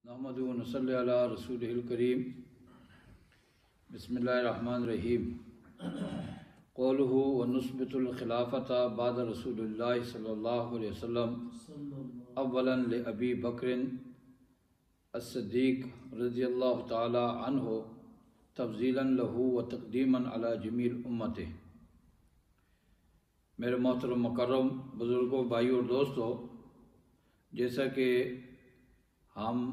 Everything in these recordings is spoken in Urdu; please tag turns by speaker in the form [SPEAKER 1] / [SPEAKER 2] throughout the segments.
[SPEAKER 1] نحمد و نصلی علی رسول الکریم بسم اللہ الرحمن الرحیم قولہ ونثبت الخلافۃ بعد رسول اللہ صلی اللہ علیہ وسلم اولا لابی بکر الصدیق رضی اللہ تعالی عنہ تفضیلا لہ و تقدیما علی جمیع امتہ۔ میرے محترم مکرم بزرگوں، بھائیوں اور دوستوں، جیسا کہ ہم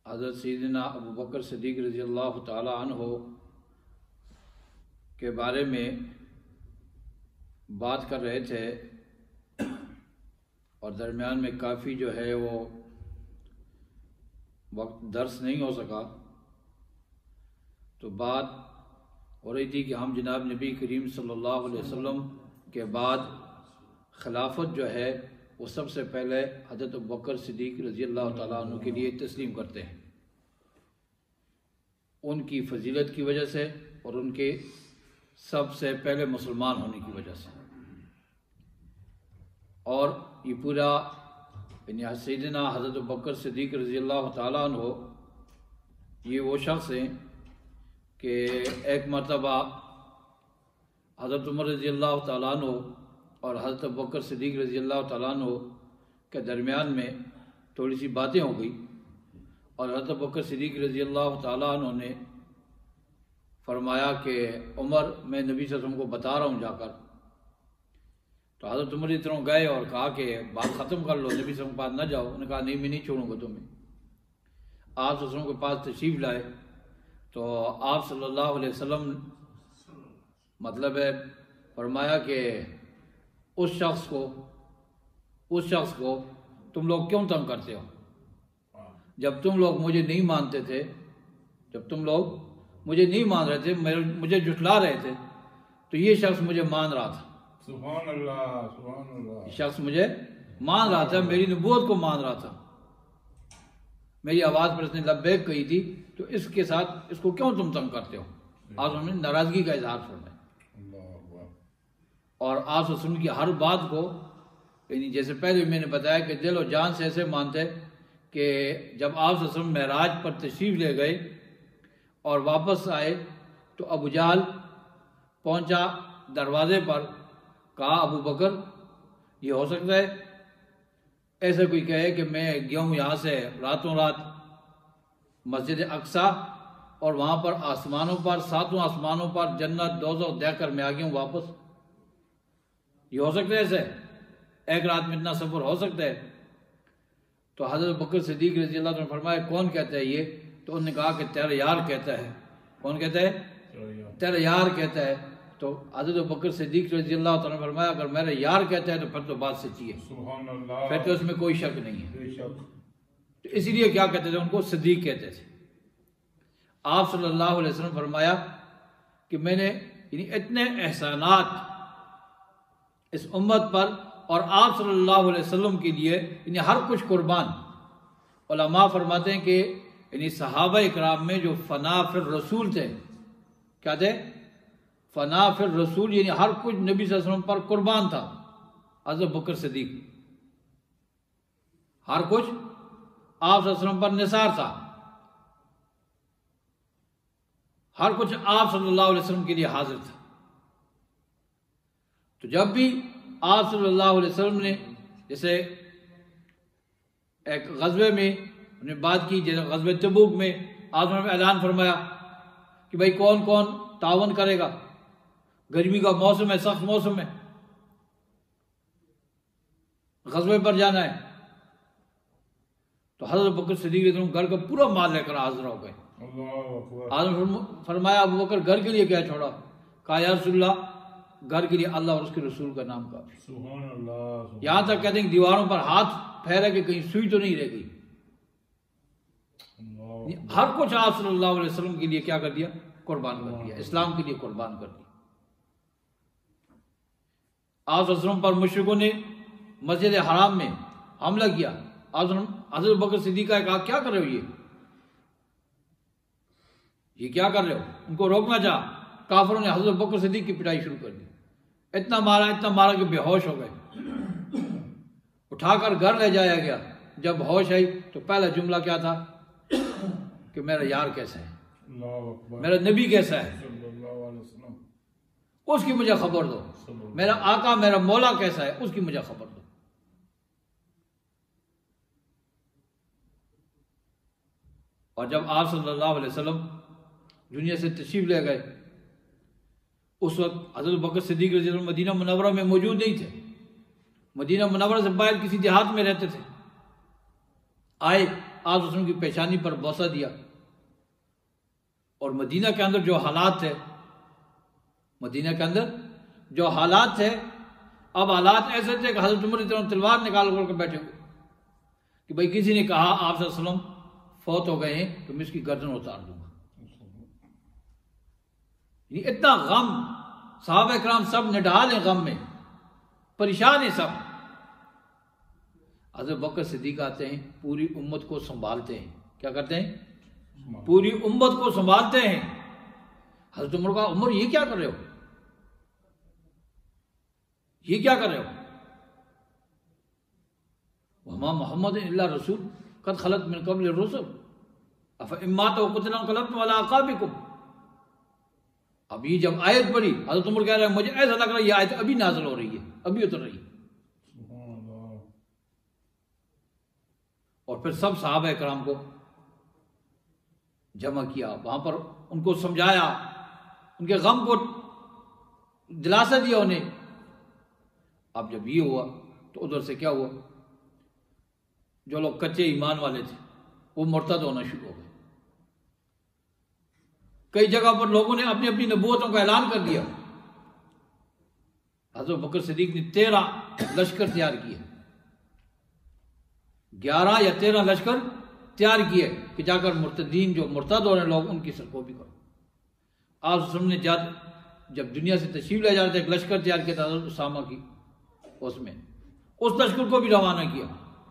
[SPEAKER 1] حضرت سیدنا ابو بکر صدیق رضی اللہ تعالی عنہ کے بارے میں بات کر رہے تھے اور درمیان میں کافی جو ہے وہ وقت درس نہیں ہو سکا، تو بات ہو رہی تھی کہ ہم جناب نبی کریم صلی اللہ علیہ وسلم کے بعد خلافت جو ہے وہ سب سے پہلے حضرت ابو بکر صدیق رضی اللہ تعالیٰ عنہ کے لیے تسلیم کرتے ہیں، ان کی فضیلت کی وجہ سے اور ان کے سب سے پہلے مسلمان ہونے کی وجہ سے۔ اور یہ پورا یعنی سیدنا حضرت ابو بکر صدیق رضی اللہ تعالیٰ عنہ یہ وہ شخص ہیں کہ ایک مرتبہ حضرت عمر رضی اللہ تعالیٰ عنہ اور حضرت ابو بکر صدیق رضی اللہ تعالیٰ عنہ کے درمیان میں تھوڑی سی باتیں ہو گئی، اور حضرت ابو بکر صدیق رضی اللہ تعالیٰ عنہ نے فرمایا کہ عمر میں نبی صلی اللہ علیہ وسلم کو بتا رہا ہوں جا کر۔ تو حضرت عمر اس طرح گئے اور کہا کہ بات ختم کر لو، نبی صلی اللہ علیہ وسلم کے پاس نہ جاؤ۔ انہوں نے کہا نہیں، میں نہیں چھوڑوں گا تمہیں۔ آپ صلی اللہ علیہ وسلم کے پاس تشریف لائے تو آپ صلی اللہ علیہ وسلم مطلب ہے فرمایا کہ اس شخص کو تم لوگ کیوں تنگ کرتے ہو؟ جب تم لوگ مجھے نہیں مانتے تھے، جب تم لوگ مجھے نہیں مان رہے تھے، مجھے جھٹلا رہے تھے، تو یہ شخص مجھے مان رہا تھا۔
[SPEAKER 2] سبحان اللہ، سبحان اللہ۔
[SPEAKER 1] یہ شخص مجھے مان رہا تھا، میری نبوت کو مان رہا تھا، میری آواز پر اس نے لبیک کہی تھی، تو اس کے ساتھ اس کو کیوں تم تنگ کرتے ہو؟ آپ نے ناراضگی کا اظہار فرمایا۔ اور آپ وسلم کی ہر بات کو یعنی جیسے پہلے میں نے بتایا کہ دل و جان سے ایسے مانتے کہ جب آپ وسلم معراج پر تشریف لے گئے اور واپس آئے تو ابو جہل پہنچا دروازے پر، کہا ابو بکر یہ ہو سکتا ہے ایسا کوئی کہے کہ میں گیا ہوں یہاں سے راتوں رات مسجد اقصی اور وہاں پر آسمانوں پر، ساتوں آسمانوں پر جنت دوزخ دیکھ کر میں آ گیا ہوں واپس؟ یہ ہو سکتا ہے ایسے؟ ایک رات میں اتنا سفر ہو سکتا ہے؟ تو حضرت بکر صدیق رضی اللہ عنہ نے فرمایا کون کہتا ہے یہ؟ تو انہوں نے کہا کہ تیرا یار کہتا ہے۔ کون کہتا ہے؟ تیرا یار کہتا ہے۔ تو حضرت بکر صدیق رضی اللہ عنہ نے فرمایا اگر میرا یار کہتا ہے تو پھر تو بات سچی ہے،
[SPEAKER 2] سبحان اللہ،
[SPEAKER 1] پھر تو اس میں کوئی شک نہیں ہے۔
[SPEAKER 2] بے شک۔
[SPEAKER 1] تو اسی لیے کیا کہتے تھے؟ ان کو صدیق کہتے تھے۔ آپ صلی اللہ علیہ وسلم فرمایا کہ میں نے یعنی اتنے احسانات اس امت پر اور آپ صلی اللہ علیہ وسلم کے لیے یعنی ہر کچھ قربان۔ علماء فرماتے ہیں کہ یعنی صحابہ اکرام میں جو فنا فی الرسول تھے، کیا تھے؟ فنا فی الرسول، یعنی ہر کچھ نبی صلی اللہ علیہ وسلم پر قربان تھا۔ حضرت بکر صدیق ہر کچھ آپ صلی اللہ علیہ وسلم پر نثار تھا، ہر کچھ آپ صلی اللہ علیہ وسلم کے لیے حاضر تھا۔ تو جب بھی آپ صلی اللہ علیہ وسلم نے جیسے ایک غزوے میں انہیں بات کی، جیسے غزوہ تبوک میں آپ نے اعلان فرمایا کہ بھائی کون کون تعاون کرے گا، گرمی کا موسم ہے، سخت موسم ہے، غزوے پر جانا ہے۔ تو حضرت بکر صدیق رضی اللہ عنہ گھر کا پورا مال لے کر حاضر ہو گئے۔ آپ نے فرمایا ابو بکر گھر کے لیے کیا چھوڑا؟ کہا یا رسول اللہ گھر کے لیے اللہ اور اس کے رسول کا نام کا۔
[SPEAKER 2] سبحان اللہ۔
[SPEAKER 1] یہاں تک کہتے ہیں کہ دیواروں پر ہاتھ پھیرا کہ کہیں سوئی تو نہیں رہ گئی۔ ہر کچھ آپ صلی اللہ علیہ وسلم کے لیے کیا کر دیا؟ قربان کر دیا، اسلام کے لیے قربان کر دیا۔ آپ صلی اللہ علیہ وسلم پر مشرکوں نے مسجد حرام میں حملہ کیا، حضرت بکر صدیق نے کہا کیا کر رہے ہو یہ کیا کر رہے ہو؟ ان کو روکنا چاہا، کافروں نے حضرت بکر صدیق کی پٹائی شروع کر دی، اتنا مارا کہ بے ہوش ہو گئے، اٹھا کر گھر لے جایا گیا، جب ہوش آئی تو پہلا جملہ کیا تھا کہ میرا یار کیسا ہے،
[SPEAKER 2] اللہ اکبر
[SPEAKER 1] میرا نبی کیسا ہے،
[SPEAKER 2] صلی اللہ علیہ وسلم
[SPEAKER 1] اس کی مجھے خبر دو، میرا آقا میرا مولا کیسا ہے اس کی مجھے خبر دو۔ اور جب آپ صلی اللہ علیہ وسلم دنیا سے تشریف لے گئے، اس وقت حضرت بکر صدیق رضی اللہ عنہ مدینہ منورہ میں موجود نہیں تھے، مدینہ منورہ سے باہر کسی دیہات میں رہتے تھے۔ آئے، آپ وسلم کی پیشانی پر بوسہ دیا، اور مدینہ کے اندر جو حالات تھے، مدینہ کے اندر جو حالات تھے، اب حالات ایسے تھے کہ حضرت عمر تلوار نکال کر کے بیٹھے ہوئے کہ بھئی کسی نے کہا آپ صلی اللہ علیہ وسلم فوت ہو گئے ہیں تو میں اس کی گردن اتار دوں گا۔ یعنی اتنا غم، صحابہ کرام سب نڈھال ہیں غم میں، پریشان ہیں سب۔ حضرت بکر صدیق آتے ہیں، پوری امت کو سنبھالتے ہیں۔ کیا کرتے ہیں؟ پوری امت کو سنبھالتے ہیں۔ حضرت عمر کا، عمر یہ کیا کر رہے ہو، یہ کیا کر رہے ہو؟ وما محمد الا رسول قد خلت من قبل الرسل افإن مات أو قتل انقلبتم على أعقابكم۔ اب یہ جب آیت پڑھی، حضرت عمر کہہ رہے ہیں مجھے ایسا لگ رہا ہے یہ آیت ابھی نازل ہو رہی ہے، ابھی اتر رہی ہے۔ اور پھر سب صحابہ کرام کو جمع کیا، وہاں پر ان کو سمجھایا، ان کے غم کو دلاسا دیا انہیں۔ اب جب یہ ہوا تو ادھر سے کیا ہوا، جو لوگ کچے ایمان والے تھے وہ مرتد ہونا شروع ہو گئے۔ کئی جگہ پر لوگوں نے اپنی اپنی نبوتوں کا اعلان کر دیا۔ حضرت بکر صدیق نے 13 لشکر تیار کیے، 11 یا 13 لشکر تیار کیے کہ جا کر مرتدین جو مرتد ہو رہے لوگ ان کی سرکوبی کرو۔ آپ وسلم نے جب دنیا سے تشریف لے جا رہے تھے ایک لشکر تیار کیا تھا حضرت اسامہ کی، اس میں اس لشکر کو بھی روانہ کیا۔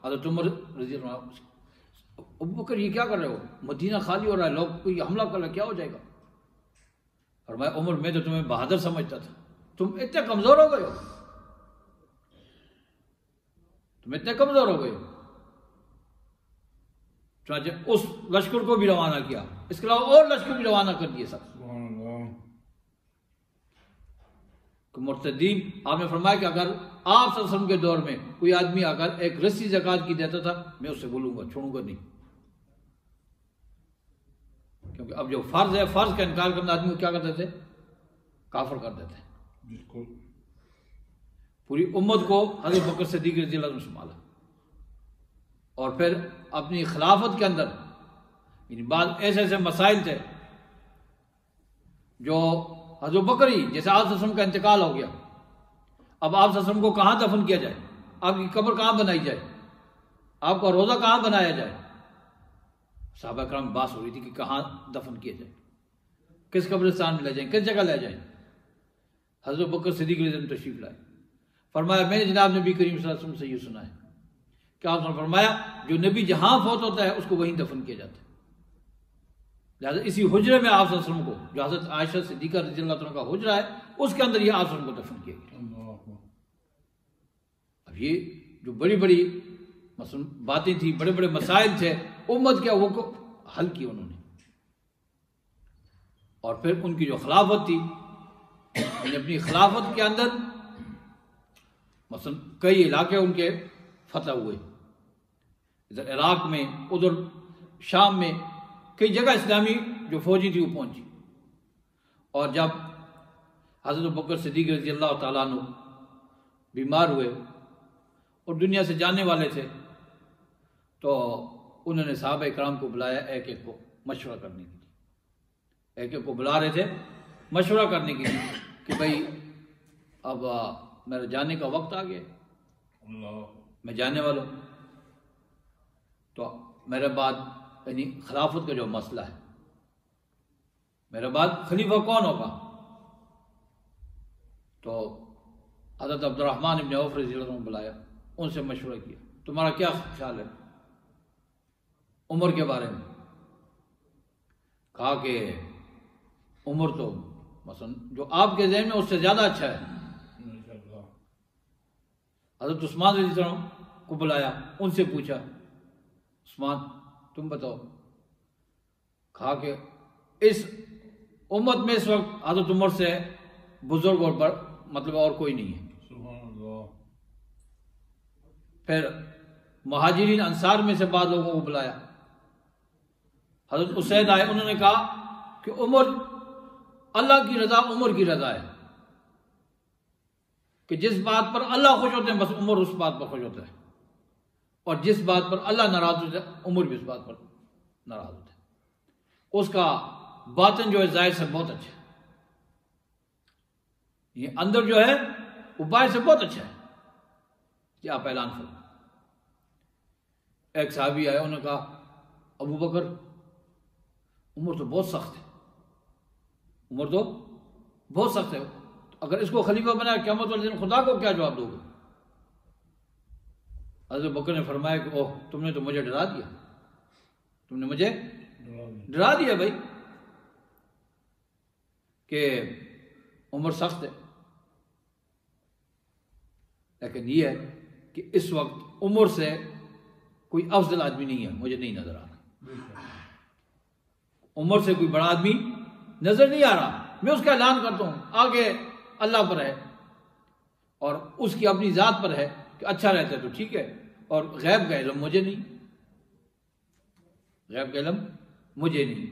[SPEAKER 1] حضرت عمر رضی اللہ عنہ، ابو بکر یہ کیا کر رہے ہو، مدینہ خالی ہو رہا ہے، لوگ کوئی حملہ کر رہا ہے، کیا ہو جائے گا؟ فرمایا عمر میں تو تمہیں بہادر سمجھتا تھا، تم اتنے کمزور ہو گئے ہو، تم اتنے کمزور ہو گئے ہو۔ چنانچہ اس لشکر کو بھی روانہ کیا، اس کے علاوہ اور لشکر بھی روانہ کر دیے سب۔ مرتدین، آپ نے فرمایا کہ اگر آپ صلی اللہ علیہ وسلم کے دور میں کوئی آدمی آ کر ایک رسی زکوٰۃ کی دیتا تھا میں اس سے بولوں گا، چھوڑوں گا نہیں، کیونکہ اب جو فرض ہے، فرض کا انکار کرنا آدمی کو کیا کرتے تھے، کافر کر دیتے ہیں۔
[SPEAKER 2] بالکل
[SPEAKER 1] پوری امت کو حضرت بکر صدیق رضی اللہ عنہ سنبھالا، اور پھر اپنی خلافت کے اندر یعنی بعض ایسے ایسے مسائل تھے جو حضرت بکر ہی، جیسے آپ صلی اللہ علیہ وسلم کا انتقال ہو گیا، اب آپ صلی اللہ علیہ وسلم کو کہاں دفن کیا جائے، آپ کی قبر کہاں بنائی جائے، آپ کا روزہ کہاں بنایا جائے۔ صحابہ کرام بات ہو رہی تھی کہ کہاں دفن کیا جائے، کس قبرستان میں لے جائیں، کس جگہ لے جائیں۔ حضرت بکر صدیق رضی اللہ عنہ تشریف لائے، فرمایا میں نے جناب نبی کریم صلی اللہ علیہ وسلم سے یہ سنا ہے کہ آپ نے فرمایا جو نبی جہاں فوت ہوتا ہے اس کو وہیں دفن کیا جاتا ہے، لہٰذا اسی حجرے میں آپ صلی اللہ علیہ وسلم کو، جو حضرت عائشہ صدیقہ رضی اللہ عنہ کا حجرہ ہے، اس کے اندر یہ آپ صلی اللہ علیہ وسلم کو دفن کیا گیا۔ اب یہ جو بڑی بڑی مثلا باتیں تھیں، بڑے بڑے مسائل تھے امت کے، وہ کو حل کی انہوں نے۔ اور پھر ان کی جو خلافت تھی، یعنی اپنی خلافت کے اندر مثلا کئی علاقے ان کے فتح ہوئے، ادھر عراق میں، ادھر شام میں، کئی جگہ اسلامی جو فوجی تھی وہ پہنچی۔ اور جب حضرت بکر صدیق رضی اللہ تعالیٰ عنہ بیمار ہوئے اور دنیا سے جانے والے تھے، تو انہوں نے صحابہ کرام کو بلایا ایک ایک کو مشورہ کرنے کے لیے، ایک ایک کو بلا رہے تھے مشورہ کرنے کے لیے کہ بھائی اب میرا جانے کا وقت آ گیا، میں جانے والا ہوں، تو میرے بعد یعنی خلافت کا جو مسئلہ ہے، میرے بعد خلیفہ کون ہوگا؟ تو حضرت عبد الرحمن ابن عوف رضی اللہ عنہ بلایا، ان سے مشورہ کیا تمہارا کیا خیال ہے عمر کے بارے میں؟ کہا کہ عمر تو مثلا جو آپ کے ذہن میں اس سے زیادہ اچھا ہے۔ حضرت عثمان رضی اللہ عنہ کو بلایا، ان سے پوچھا عثمان تم بتاؤ. کہا کہ اس امت میں اس وقت حضرت عمر سے بزرگ اور مطلب اور کوئی نہیں ہے.
[SPEAKER 2] سبحان اللہ.
[SPEAKER 1] پھر مہاجرین انصار میں سے بعض لوگوں کو بلایا. حضرت اسید آئے, انہوں نے کہا کہ عمر, اللہ کی رضا عمر کی رضا ہے, کہ جس بات پر اللہ خوش ہوتے ہیں بس عمر اس بات پر خوش ہوتا ہے, اور جس بات پر اللہ ناراض ہوتا ہے عمر بھی اس بات پر ناراض ہوتا ہے. اس کا باطن جو ہے ظاہر سے بہت اچھا ہے, یہ اندر جو ہے وہ باہر سے بہت اچھا ہے. کہ آپ اعلان کرو. ایک صحابی آئے, انہوں نے کہا ابو بکر عمر تو بہت سخت ہے, عمر تو بہت سخت ہے, اگر اس کو خلیفہ بنایا قیامت والے دن خدا کو کیا جواب دو گے؟ حضرت بکر نے فرمایا کہ اوہ تم نے تو مجھے ڈرا دیا, تم نے مجھے ڈرا دیا بھائی کہ عمر سخت ہے. لیکن یہ ہے کہ اس وقت عمر سے کوئی افضل آدمی نہیں ہے, مجھے نہیں نظر آ رہا. عمر سے کوئی بڑا آدمی نظر نہیں آ رہا. میں اس کا اعلان کرتا ہوں, آگے اللہ پر ہے اور اس کی اپنی ذات پر ہے کہ اچھا رہتا ہے تو ٹھیک ہے, اور غیب کا علم مجھے نہیں, غیب کا علم مجھے نہیں.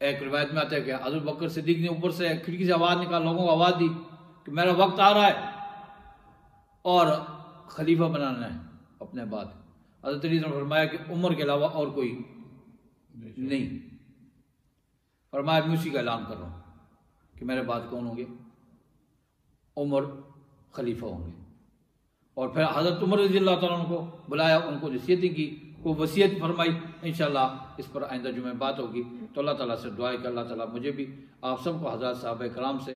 [SPEAKER 1] ایک روایت میں آتا ہے کہ حضرت بکر صدیق نے اوپر سے کھڑکی سے آواز نکال, لوگوں کو آواز دی کہ میرا وقت آ رہا ہے اور خلیفہ بنانا ہے اپنے بعد. حضرت علی نے فرمایا کہ عمر کے علاوہ اور کوئی نہیں. فرمایا میں اسی کا اعلان کر رہا ہوں کہ میرے بعد کون ہوں گے؟ عمر خلیفہ ہوں گے. اور پھر حضرت عمر رضی اللہ تعالیٰ عنہ کو بلایا, ان کو نصیحتیں کی, کو وصیت فرمائی. انشاءاللہ اس پر آئندہ جمعہ بات ہوگی. تو اللہ تعالیٰ سے دعا ہے کہ اللہ تعالیٰ مجھے بھی آپ سب کو حضرات صحابہ کرام سے